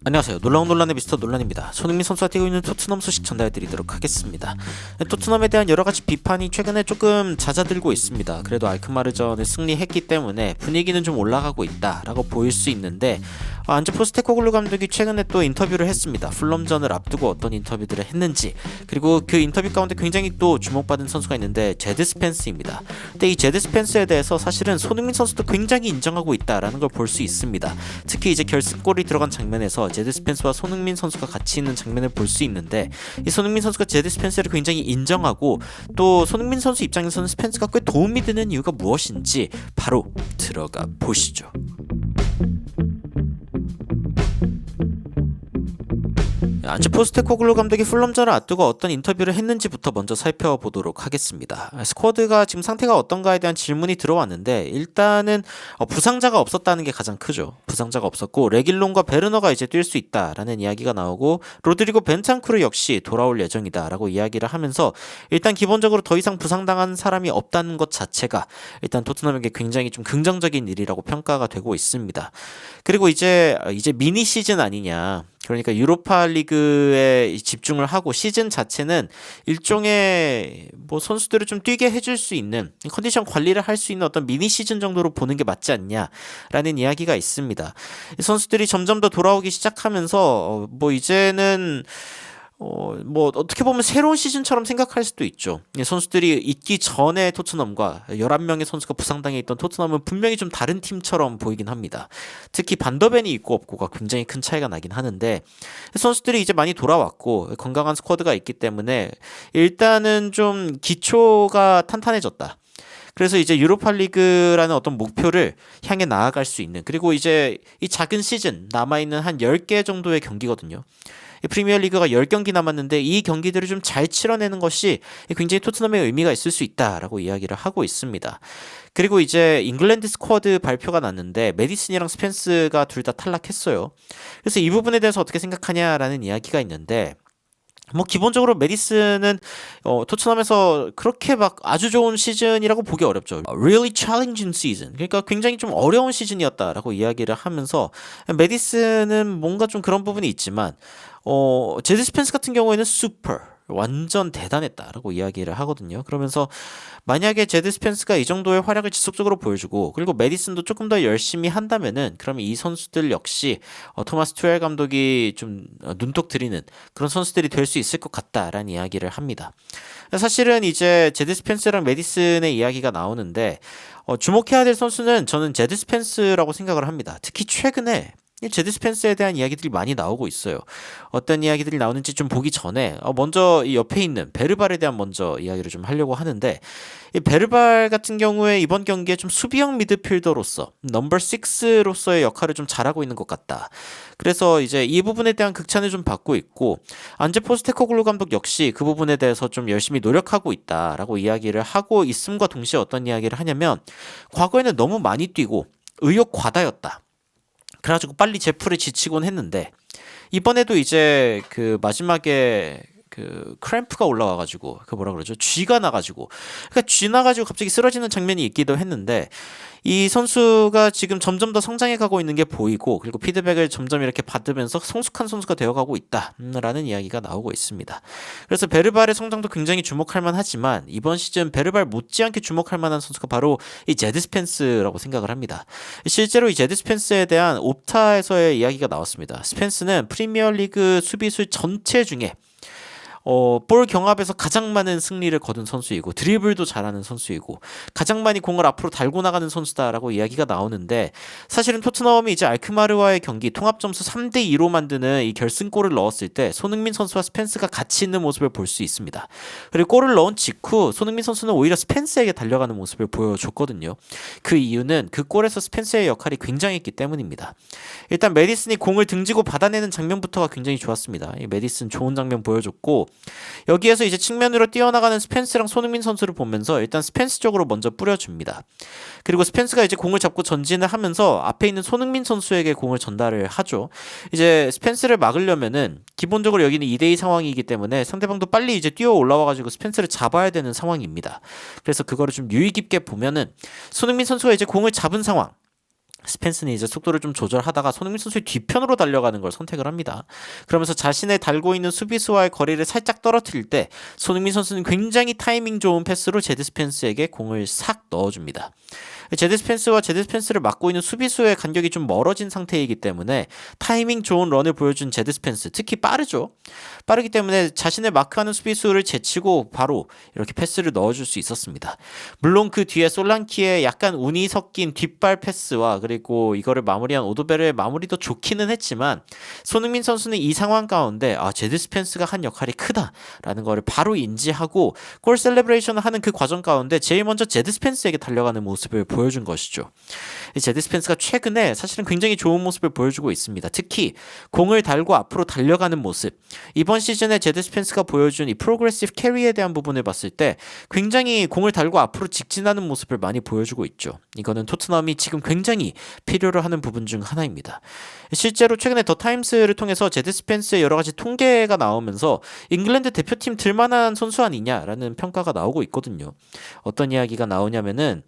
안녕하세요. 놀라운 논란의 미스터 논란입니다. 손흥민 선수가 뛰고 있는 토트넘 소식 전달해드리도록 하겠습니다. 토트넘에 대한 여러가지 비판이 최근에 조금 잦아들고 있습니다. 그래도 알크마르전을 승리했기 때문에 분위기는 좀 올라가고 있다라고 보일 수 있는데, 안제 포스테코글루 감독이 최근에 또 인터뷰를 했습니다. 풀럼전을 앞두고 어떤 인터뷰들을 했는지, 그리고 그 인터뷰 가운데 굉장히 또 주목받은 선수가 있는데 제드 스펜스입니다. 근데 이 제드 스펜스에 대해서 사실은 손흥민 선수도 굉장히 인정하고 있다라는 걸 볼 수 있습니다. 특히 이제 결승골이 들어간 장면에서 제드 스펜스와 손흥민 선수가 같이 있는 장면을 볼 수 있는데, 이 손흥민 선수가 제드 스펜스를 굉장히 인정하고, 또 손흥민 선수 입장에서는 스펜스가 꽤 도움이 되는 이유가 무엇인지 바로 들어가 보시죠. 안제 포스테코글루 감독이 풀럼전을 앞두고 어떤 인터뷰를 했는지부터 먼저 살펴보도록 하겠습니다. 스쿼드가 지금 상태가 어떤가에 대한 질문이 들어왔는데, 일단은 부상자가 없었다는 게 가장 크죠. 부상자가 없었고 레길론과 베르너가 이제 뛸 수 있다라는 이야기가 나오고, 로드리고 벤탄쿠르 역시 돌아올 예정이다라고 이야기를 하면서, 일단 기본적으로 더 이상 부상당한 사람이 없다는 것 자체가 일단 토트넘에게 굉장히 좀 긍정적인 일이라고 평가가 되고 있습니다. 그리고 이제 미니 시즌 아니냐, 그러니까 유로파 리그에 집중을 하고 시즌 자체는 일종의 뭐 선수들을 좀 뛰게 해줄 수 있는 컨디션 관리를 할 수 있는 어떤 미니 시즌 정도로 보는 게 맞지 않냐라는 이야기가 있습니다. 선수들이 점점 더 돌아오기 시작하면서 뭐 이제는 뭐 어떻게 보면 새로운 시즌처럼 생각할 수도 있죠. 선수들이 있기 전에 토트넘과 11명의 선수가 부상당해 있던 토트넘은 분명히 좀 다른 팀처럼 보이긴 합니다. 특히 반더벤이 있고 없고가 굉장히 큰 차이가 나긴 하는데, 선수들이 이제 많이 돌아왔고 건강한 스쿼드가 있기 때문에 일단은 좀 기초가 탄탄해졌다. 그래서 이제 유로파리그라는 어떤 목표를 향해 나아갈 수 있는, 그리고 이제 이 작은 시즌 남아있는 한 10개 정도의 경기거든요. 프리미어리그가 10경기 남았는데 이 경기들을 좀 잘 치러내는 것이 굉장히 토트넘의 의미가 있을 수 있다라고 이야기를 하고 있습니다. 그리고 이제 잉글랜드 스쿼드 발표가 났는데 메디슨이랑 스펜스가 둘 다 탈락했어요. 그래서 이 부분에 대해서 어떻게 생각하냐라는 이야기가 있는데, 뭐 기본적으로 메디슨은 토트넘에서 그렇게 막 아주 좋은 시즌이라고 보기 어렵죠. Really challenging season. 그러니까 굉장히 좀 어려운 시즌이었다라고 이야기를 하면서, 메디슨은 뭔가 좀 그런 부분이 있지만 제드 스펜스 같은 경우에는 super 완전 대단했다라고 이야기를 하거든요. 그러면서 만약에 제드 스펜스가 이 정도의 활약을 지속적으로 보여주고, 그리고 메디슨도 조금 더 열심히 한다면은, 그러면 이 선수들 역시 토마스 투엘 감독이 좀 눈독 들이는 그런 선수들이 될 수 있을 것 같다라는 이야기를 합니다. 사실은 이제 제드 스펜스랑 메디슨의 이야기가 나오는데, 주목해야 될 선수는 저는 제드 스펜스라고 생각을 합니다. 특히 최근에 제드 스펜스에 대한 이야기들이 많이 나오고 있어요. 어떤 이야기들이 나오는지 좀 보기 전에 먼저 이 옆에 있는 베르발에 대한 먼저 이야기를 좀 하려고 하는데, 이 베르발 같은 경우에 이번 경기에 좀 수비형 미드필더로서 넘버 6로서의 역할을 좀 잘하고 있는 것 같다. 그래서 이제 이 부분에 대한 극찬을 좀 받고 있고, 안제 포스테코글루 감독 역시 그 부분에 대해서 좀 열심히 노력하고 있다라고 이야기를 하고 있음과 동시에 어떤 이야기를 하냐면, 과거에는 너무 많이 뛰고 의욕 과다였다. 그래가지고 빨리 제풀에 지치곤 했는데, 이번에도 이제 그 마지막에 그 크램프가 올라와가지고 그 뭐라 그러죠? 쥐가 나가지고, 그러니까 쥐 나가지고 갑자기 쓰러지는 장면이 있기도 했는데, 이 선수가 지금 점점 더 성장해 가고 있는 게 보이고, 그리고 피드백을 점점 이렇게 받으면서 성숙한 선수가 되어가고 있다라는 이야기가 나오고 있습니다. 그래서 베르발의 성장도 굉장히 주목할 만하지만, 이번 시즌 베르발 못지않게 주목할 만한 선수가 바로 이 제드 스펜스라고 생각을 합니다. 실제로 이 제드 스펜스에 대한 옵타에서의 이야기가 나왔습니다. 스펜스는 프리미어리그 수비수 전체 중에 볼 경합에서 가장 많은 승리를 거둔 선수이고, 드리블도 잘하는 선수이고, 가장 많이 공을 앞으로 달고 나가는 선수다라고 이야기가 나오는데, 사실은 토트넘이 이제 알크마르와의 경기 통합 점수 3대2로 만드는 이 결승골을 넣었을 때 손흥민 선수와 스펜스가 같이 있는 모습을 볼 수 있습니다. 그리고 골을 넣은 직후 손흥민 선수는 오히려 스펜스에게 달려가는 모습을 보여줬거든요. 그 이유는 그 골에서 스펜스의 역할이 굉장했기 때문입니다. 일단 메디슨이 공을 등지고 받아내는 장면부터가 굉장히 좋았습니다. 이 메디슨 좋은 장면 보여줬고, 여기에서 이제 측면으로 뛰어나가는 스펜스랑 손흥민 선수를 보면서 일단 스펜스 쪽으로 먼저 뿌려줍니다. 그리고 스펜스가 이제 공을 잡고 전진을 하면서 앞에 있는 손흥민 선수에게 공을 전달을 하죠. 이제 스펜스를 막으려면은 기본적으로 여기는 2대2 상황이기 때문에 상대방도 빨리 이제 뛰어 올라와가지고 스펜스를 잡아야 되는 상황입니다. 그래서 그거를 좀 유의 깊게 보면은 손흥민 선수가 이제 공을 잡은 상황, 스펜스는 이제 속도를 좀 조절하다가 손흥민 선수의 뒤편으로 달려가는 걸 선택을 합니다. 그러면서 자신의 달고 있는 수비수와의 거리를 살짝 떨어뜨릴 때 손흥민 선수는 굉장히 타이밍 좋은 패스로 제드 스펜스에게 공을 싹 넣어줍니다. 제드 스펜스와 제드 스펜스를 막고 있는 수비수의 간격이 좀 멀어진 상태이기 때문에 타이밍 좋은 런을 보여준 제드 스펜스, 특히 빠르죠. 빠르기 때문에 자신을 마크하는 수비수를 제치고 바로 이렇게 패스를 넣어줄 수 있었습니다. 물론 그 뒤에 솔랑키의 약간 운이 섞인 뒷발 패스와 그리고 이거를 마무리한 오도벨의 마무리도 좋기는 했지만 손흥민 선수는 이 상황 가운데 제드 스펜스가 한 역할이 크다라는 거를 바로 인지하고 골 셀레브레이션을 하는 그 과정 가운데 제일 먼저 제드 스펜스에게 달려가는 모습을 보여준 것이죠. 제드 스펜스가 최근에 사실은 굉장히 좋은 모습을 보여주고 있습니다. 특히 공을 달고 앞으로 달려가는 모습. 이번 시즌에 제드 스펜스가 보여준 이 프로그레시브 캐리에 대한 부분을 봤을 때 굉장히 공을 달고 앞으로 직진하는 모습을 많이 보여주고 있죠. 이거는 토트넘이 지금 굉장히 필요로 하는 부분 중 하나입니다. 실제로 최근에 더 타임스를 통해서 제드 스펜스의 여러 가지 통계가 나오면서 잉글랜드 대표팀 들만한 선수 아니냐라는 평가가 나오고 있거든요. 어떤 이야기가 나오냐면은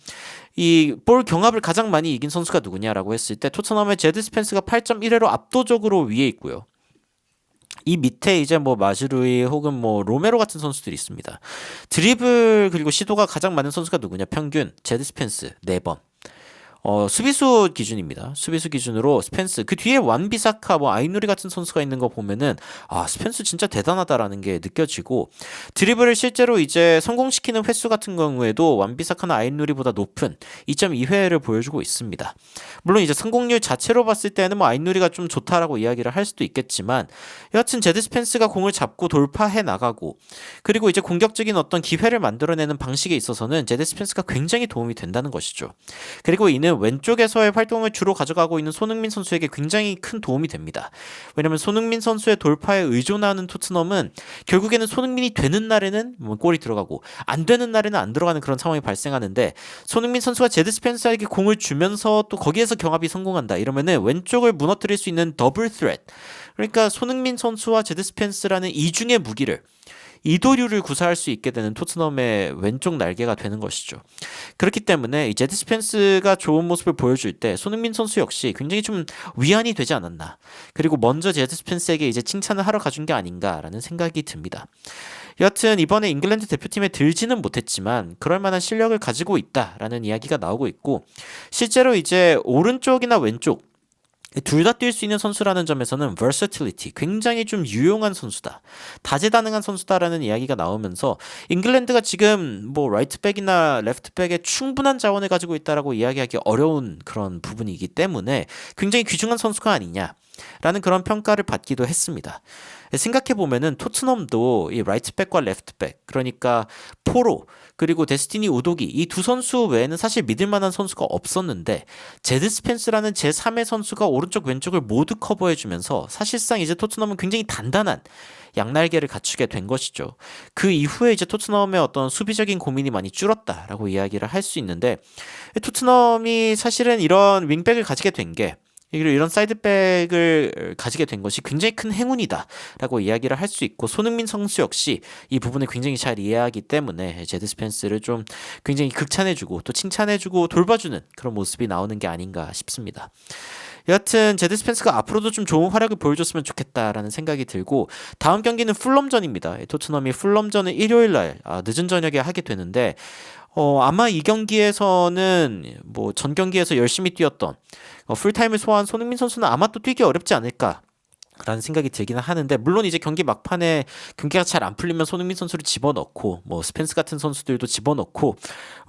이 볼 경합을 가장 많이 이긴 선수가 누구냐라고 했을 때 토트넘의 제드 스펜스가 8.1회로 압도적으로 위에 있고요. 이 밑에 이제 뭐 마즈루이 혹은 뭐 로메로 같은 선수들이 있습니다. 드리블 그리고 시도가 가장 많은 선수가 누구냐? 평균 제드 스펜스 4번. 수비수 기준입니다. 수비수 기준으로 스펜스 그 뒤에 완비사카 뭐 아이누리 같은 선수가 있는 거 보면은 스펜스 진짜 대단하다라는 게 느껴지고 드리블을 실제로 이제 성공시키는 횟수 같은 경우에도 완비사카나 아이누리보다 높은 2.2회를 보여주고 있습니다. 물론 이제 성공률 자체로 봤을 때는 뭐 아이누리가 좀 좋다라고 이야기를 할 수도 있겠지만 여하튼 제드 스펜스가 공을 잡고 돌파해 나가고 그리고 이제 공격적인 어떤 기회를 만들어내는 방식에 있어서는 제드 스펜스가 굉장히 도움이 된다는 것이죠. 그리고 이는 왼쪽에서의 활동을 주로 가져가고 있는 손흥민 선수에게 굉장히 큰 도움이 됩니다. 왜냐하면 손흥민 선수의 돌파에 의존하는 토트넘은 결국에는 손흥민이 되는 날에는 골이 들어가고 안 되는 날에는 안 들어가는 그런 상황이 발생하는데 손흥민 선수가 제드 스펜서에게 공을 주면서 또 거기에서 경합이 성공한다. 이러면은 왼쪽을 무너뜨릴 수 있는 더블 스레트. 그러니까 손흥민 선수와 제드 스펜스라는 이중의 무기를 이도류를 구사할 수 있게 되는 토트넘의 왼쪽 날개가 되는 것이죠. 그렇기 때문에 이 제드 스펜스가 좋은 모습을 보여줄 때 손흥민 선수 역시 굉장히 좀 위안이 되지 않았나. 그리고 먼저 제드 스펜스에게 이제 칭찬을 하러 가준 게 아닌가라는 생각이 듭니다. 여하튼 이번에 잉글랜드 대표팀에 들지는 못했지만 그럴 만한 실력을 가지고 있다라는 이야기가 나오고 있고 실제로 이제 오른쪽이나 왼쪽 둘 다 뛸 수 있는 선수라는 점에서는 versatility, 굉장히 좀 유용한 선수다. 다재다능한 선수다라는 이야기가 나오면서 잉글랜드가 지금 뭐 라이트백이나 레프트백에 충분한 자원을 가지고 있다라고 이야기하기 어려운 그런 부분이기 때문에 굉장히 귀중한 선수가 아니냐라는 그런 평가를 받기도 했습니다. 생각해보면은 토트넘도 이 라이트백과 레프트백, 그러니까 포로 그리고 데스티니 우도기 이 두 선수 외에는 사실 믿을만한 선수가 없었는데 제드 스펜스라는 제3의 선수가 오른쪽 왼쪽을 모두 커버해주면서 사실상 이제 토트넘은 굉장히 단단한 양날개를 갖추게 된 것이죠. 그 이후에 이제 토트넘의 어떤 수비적인 고민이 많이 줄었다라고 이야기를 할 수 있는데 토트넘이 사실은 이런 윙백을 가지게 된 게 이런 사이드백을 가지게 된 것이 굉장히 큰 행운이다라고 이야기를 할 수 있고 손흥민 선수 역시 이 부분을 굉장히 잘 이해하기 때문에 제드 스펜스를 좀 굉장히 극찬해주고 또 칭찬해주고 돌봐주는 그런 모습이 나오는 게 아닌가 싶습니다. 여하튼 제드 스펜스가 앞으로도 좀 좋은 활약을 보여줬으면 좋겠다라는 생각이 들고 다음 경기는 풀럼전입니다. 토트넘이 풀럼전을 일요일날 늦은 저녁에 하게 되는데 아마 이 경기에서는 뭐 전 경기에서 열심히 뛰었던 풀타임을 소화한 손흥민 선수는 아마 또 뛰기 어렵지 않을까 라는 생각이 들기는 하는데 물론 이제 경기 막판에 경기가 잘 안 풀리면 손흥민 선수를 집어넣고 뭐 스펜스 같은 선수들도 집어넣고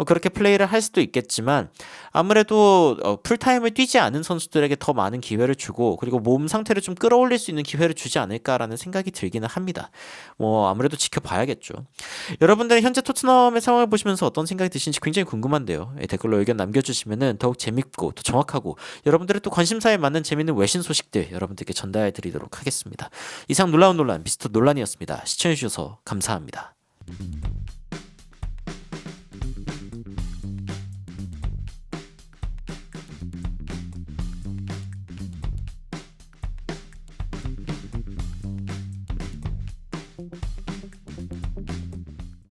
그렇게 플레이를 할 수도 있겠지만 아무래도 풀타임을 뛰지 않은 선수들에게 더 많은 기회를 주고 그리고 몸 상태를 좀 끌어올릴 수 있는 기회를 주지 않을까라는 생각이 들기는 합니다. 뭐 아무래도 지켜봐야겠죠. 여러분들은 현재 토트넘의 상황을 보시면서 어떤 생각이 드시는지 굉장히 궁금한데요. 댓글로 의견 남겨주시면 더욱 재밌고 또 정확하고 여러분들의 또 관심사에 맞는 재밌는 외신 소식들 여러분들께 전달해드리도록 하겠습니다. 이상 놀라운 논란 미스터 논란이었습니다. 시청해주셔서 감사합니다.